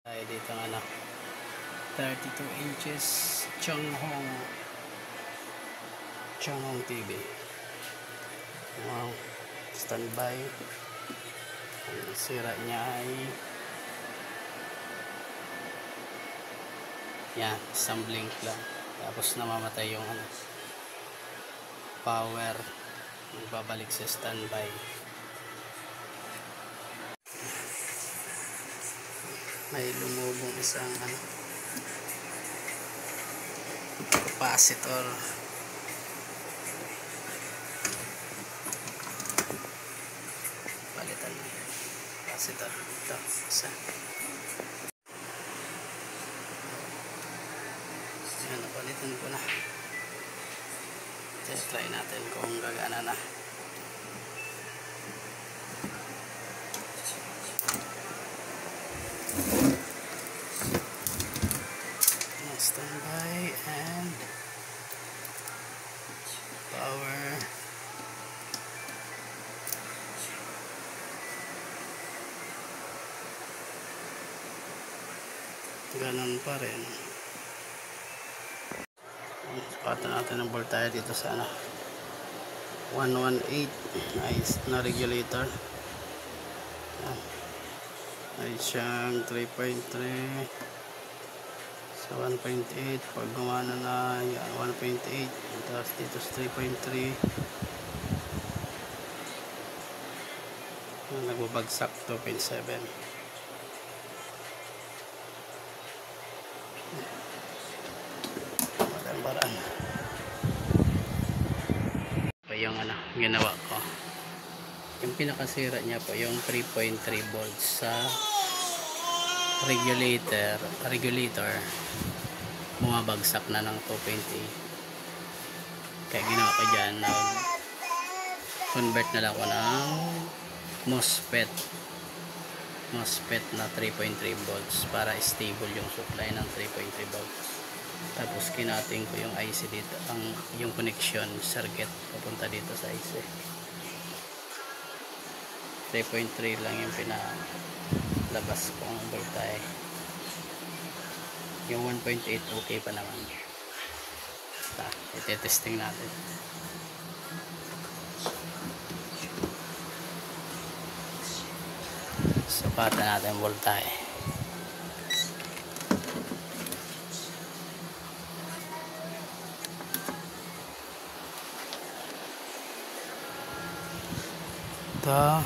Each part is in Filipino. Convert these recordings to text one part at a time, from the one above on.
Ay dito ano, 32 inches Changhong TV. Wow, standby. Ang sira niya ay yan, isang blink lang, tapos namamatay yung ano, power, magbabalik sa standby. May lumubong isang ano, capacitor. Palitan na capacitor ito isa. Yan, napalitan ko na. Try natin kung gagana na. Standby and power. Ganon pa rin. Sukatan natin ang voltage dito sa 118 ay na regulator. Ay siyang 3.3 sa 1.8. Pag gumana na yan 1.8, tapos dito sa 3.3 nagbabagsak 2.7. Magandang paraan pa yung ano ginawa ko. Yung pinakasira niya po yung 3.3 volts sa regulator bumabagsak na ng 2.8. Kaya ginawa ko dyan, convert na lang ako ng MOSFET na 3.3 volts para stable yung supply ng 3.3 volts. Tapos kinating ko yung IC dito, yung connection circuit papunta dito sa IC. 3.3 lang yung pinalabas kong voltage. Yung 1.8 okay pa naman. Ite-testing natin. Sukatan natin voltage. Ito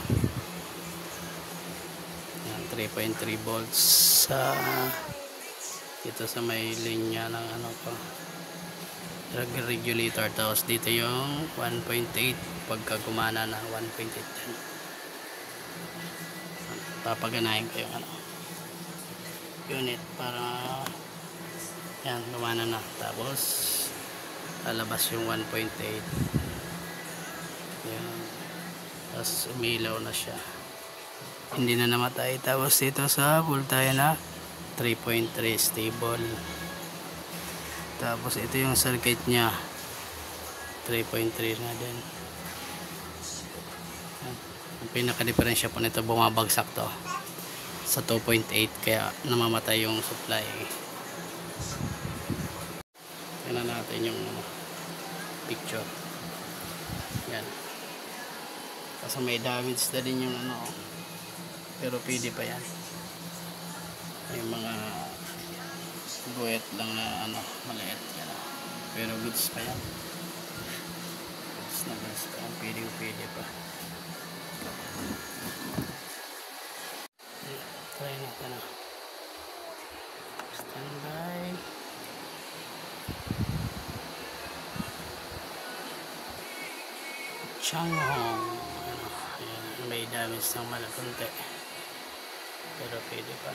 3.3 volts sa dito sa may linya ng ano ko regulator, tapos dito yung 1.8 pagka gumana na 1.8 yan. Papaganahin ko yung ano unit para yan gumana na, tapos lalabas yung 1.8 yan, tapos umilaw na siya, hindi na namatay. Tapos dito sa voltage na 3.3 stable. Tapos ito yung circuit nya 3.3 na din. Ang pinaka diferensya po nito, bumabagsak to sa 2.8 kaya namamatay yung supply. Tingnan natin yung picture. Yan, kasi may damage na din yung ano, pero pwede pa yan. May mga guwet lang na ano, maliit yan, pero goods pa yan. Goods na goods pa yan, pwede pa. Try natin na standby. Changhong ano, may damage ng malakunti pero pwede pa.